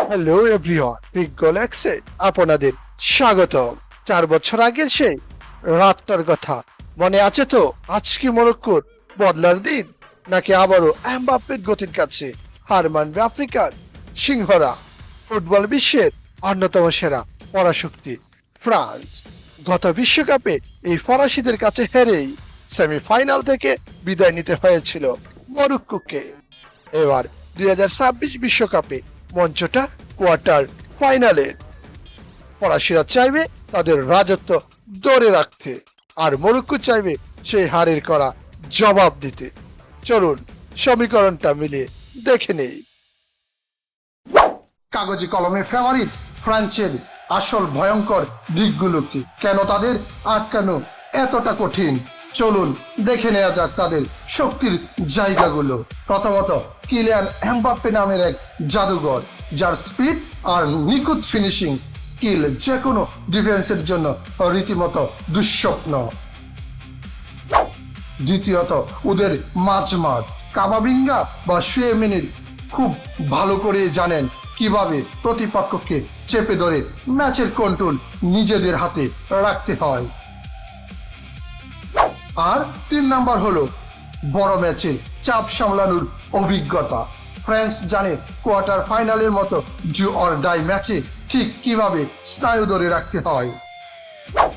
Hello everyone, big গোল এক্সে আপনাদের স্বাগত। 4 বছর আগের সেই রাতটার কথা মনে আছে তো? আজকে মরক্কোর বদলার দিন, নাকি আবারও এমবাপ্পের গতির কাছে হার মানবে আফ্রিকার সিংহরা? ফুটবল বিশ্বের অন্যতম সেরা পরাশক্তি ফ্রান্স গত বিশ্বকাপে এই ফরাসিদের কাছে হেরেই সেমিফাইনাল থেকে বিদায় নিতে হয়েছিল মরক্কোকে। এবার 2026 বিশ্বকাপে মঞ্চটা কোয়ার্টার ফাইনালের। ফরাসিরা চাইবে তাদের রাজত্ব ধরে রাখতে, আর মরক্কো চাইবে সেই হারের করা জবাব দিতে। চলুন সমীকরণটা মিলিয়ে দেখে নেই। কাগজে কলমে ফেভারিট ফ্রান্সের আসল ভয়ঙ্কর দিকগুলো কি, কেন তাদের আটকানো এতটা কঠিন? চলুন দেখে নেওয়া যাক তাদের শক্তির জায়গাগুলো। প্রথমত, কিলিয়ান এমবাপ্পে নামের এক জাদুঘর, যার স্পিড আর নিখুঁত ফিনিশিং স্কিল যে কোনো ডিফেন্সের জন্য রীতিমতো দুঃস্বপ্ন। দ্বিতীয়ত, ওদের মাঝমাঠ কামাবিঙ্গা বা শুয়েমিনির খুব ভালো করে জানেন কিভাবে প্রতিপক্ষকে চেপে ধরে ম্যাচের কন্ট্রোল নিজেদের হাতে রাখতে হয়। আর 3 নাম্বার হলো বড় ম্যাচে চাপ সামলানোর অভিজ্ঞতা। ফ্রান্স জানে কোয়ার্টার ফাইনালের মতো ডু অর ডাই ম্যাচে ঠিক কিভাবে স্নায়ু ধরে রাখতে হয়।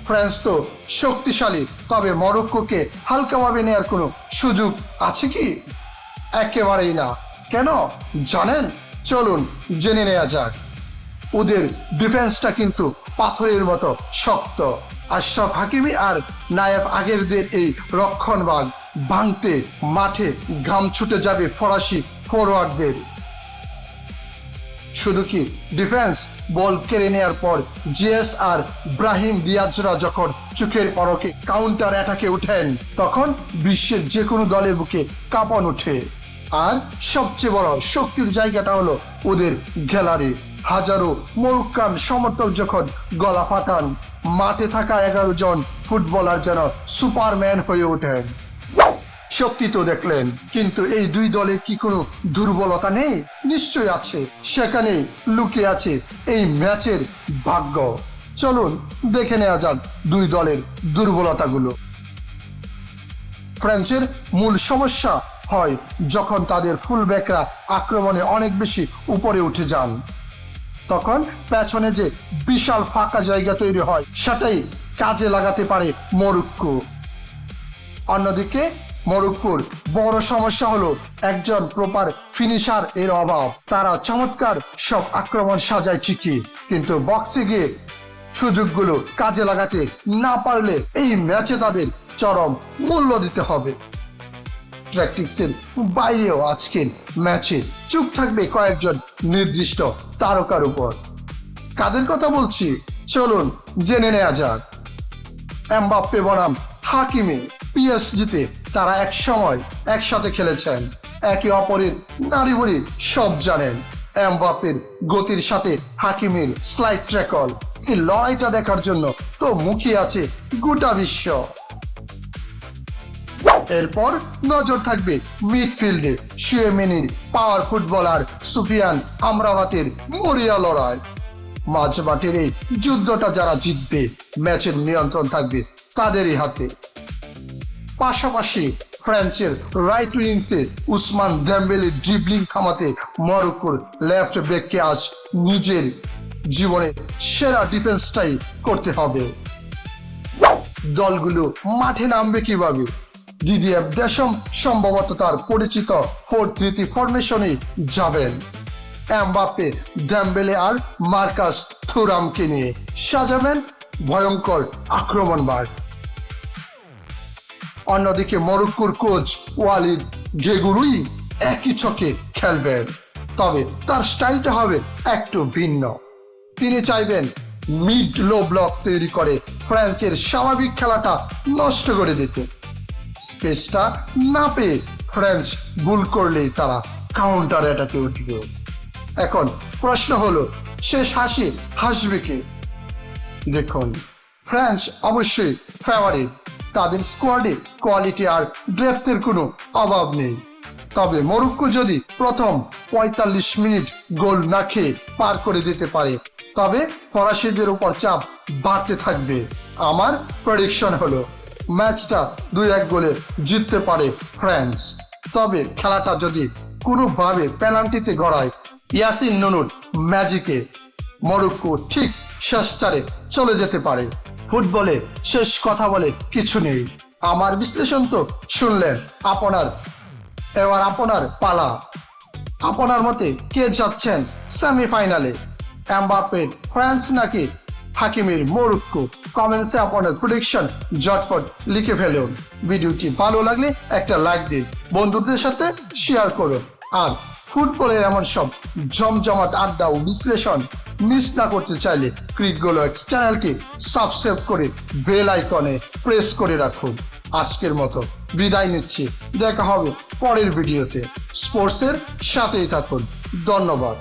ফ্রান্স তো শক্তিশালী, তবে মরক্কোকে হালকাভাবে নেয়ার কোনো সুযোগ আছে কি? একেবারেই না। কেন জানেন? চলুন জেনে নেওয়া যাক। ওদের ডিফেন্সটা কিন্তু পাথরের মতো শক্ত। আশরাফ হাকিমি আর নায়েব আগেরদের এই রক্ষণভাগ ভাঙতে মাঠে ঘাম ছুটে যাবে ফরাসি ফরোয়ার্ডদের। শুধু কি ডিফেন্স, বল কেড়ে নেওয়ার পর জিএস আর ব্রাহিম দিয়াজরা যখন চোখের পলকে কাউন্টার অ্যাটাকে ওঠেন, তখন বিশ্বের যে কোনো দলের বুকে কাঁপন ওঠে। আর সবচেয়ে বড় শক্তির জায়গাটা হলো ওদের গ্যালারি। হাজারো মরক্কান সমর্থক যখন গলা ফাটান, মাঠে থাকা 11 জন ফুটবলার যেন সুপারম্যান হয়ে ওঠেন। শক্তি তো দেখলেন, কিন্তু এই দুই দলের কি কোনো দুর্বলতা নেই? নিশ্চয় আছে। সেখানে লুকিয়ে আছে এই ম্যাচের ভাগ্য। চলুন দেখে নেওয়া যাক দুই দলের দুর্বলতাগুলো। ফ্রান্সের মূল সমস্যা হয় যখন তাদের ফুলব্যাকরা আক্রমণে অনেক বেশি উপরে উঠে যান। তখন পেছনে যে বিশাল ফাঁকা জায়গা তৈরি হয়, সেটাই কাজে লাগাতে পারে মরক্কো। অন্যদিকে মরক্কোর বড় সমস্যা হলো একজন প্রপার ফিনিশার এর অভাব। তারা চমৎকার সব আক্রমণ সাজায় ঠিকই, কিন্তু বক্সে গিয়ে সুযোগগুলো কাজে লাগাতে না পারলে এই ম্যাচে তাদের চরম মূল্য দিতে হবে। ট্যাকটিক্সের বাইরেও আজকের ম্যাচে চুপ থাকবে কয়েকজন নির্দিষ্ট তারকার উপর। কাদের কথা বলছি চলুন জেনে নেওয়া যাক। এমবাপ্পে বনাম হাকিমি। পিএসজিতে তারা এক সময় একসাথে খেলেছেন, একে অপরের নাড়িভুড়ি সব জানেন। এমবাপ্পের গতির সাথে হাকিমির স্লাইড ট্র্যাকল, এই লড়াইটা দেখার জন্য তো মুখিয়ে আছে গোটা বিশ্ব। এরপর নজর থাকবে মিডফিল্ডে শুয়েমিনির পাওয়ার ফুটবলার সুফিয়ান আমরাবাতের মরিয়া লড়াই। মাঝমাঠের এই যুদ্ধটা যারা জিতবে, ম্যাচের নিয়ন্ত্রণ থাকবে তাদেরই হাতে। পাশাপাশি ফ্রান্সের রাইট উইংসে উসমান দেমবেলের ড্রিবলিং থামাতে মরক্কোর লেফট ব্যাককে আজ নিজের জীবনে সেরা ডিফেন্সটাই করতে হবে। দলগুলো মাঠে নামবে কিভাবে? দিদিয়ের দেশম সম্ভবত তার পরিচিত 4-3-3 ফরমেশনে যাবেন। এমবাপ্পে, ডেম্বেলে আর মার্কাস থুরামকে নিয়ে সাজাবেন ভয়ঙ্কর আক্রমণভাগ। অন্যদিকে মরক্কোর কোচ ওয়ালিদ গেগুরুই একই ছকে খেলবেন, তবে তার স্টাইলটা হবে একটু ভিন্ন। তিনি চাইবেন মিড লো ব্লক তৈরি করে ফ্রান্সের স্বাভাবিক খেলাটা নষ্ট করে দিতে। স্পেসটা না পেয়ে ফ্রান্স ভুল করলেই তারা কাউন্টার অ্যাটাকে উঠবে। এখন প্রশ্ন হলো, শেষ হাসি হাসবে কে? দেখুন, ফ্রান্স অবশ্যই ফেভারিট। তাদের স্কোয়াডে কোয়ালিটি আর ডেপথের কোনো অভাব নেই। তবে মরক্কো যদি প্রথম ৪৫ মিনিট গোল না খেয়ে পার করে দিতে পারে তবে ফরাসিদের উপর চাপ বাড়তে থাকবে। আমার প্রেডিকশন হলো ম্যাচটা ২-১ গোলে জিততে পারে ফ্রান্স। তবে খেলাটা যদি কোনোভাবে পেনাল্টিতে গড়ায় ইয়াসিন নুনুর ম্যাজিকে মরক্কো ঠিক শেষ চারে চলে যেতে পারে। ফুটবলে শেষ কথা বলে কিছু নেই। আমার বিশ্লেষণ তো শুনলেন, এবার আপনার পালা। আপনার মতে কে যাচ্ছেন সেমিফাইনালে? এমবাপ্পের ফ্রান্স নাকি হাকিমির মরক্কো? কমেন্টসে আপনার প্রেডিকশন ঝটপট লিখে ফেলুন। ভিডিওটি ভালো লাগলে একটা লাইক দিন, বন্ধুদের সাথে শেয়ার করুন। আর ফুটবলের এমন সব জমজমাট আড্ডা ও বিশ্লেষণ মিস না করতে চাইলে ক্রিকগোলক্স চ্যানেলটি সাবস্ক্রাইব করে বেল আইকনে প্রেস করে রাখুন। আজকের মতো বিদায় নিচ্ছি, দেখা হবে পরের ভিডিওতে। স্পোর্টসের সাথেই থাকুন। ধন্যবাদ।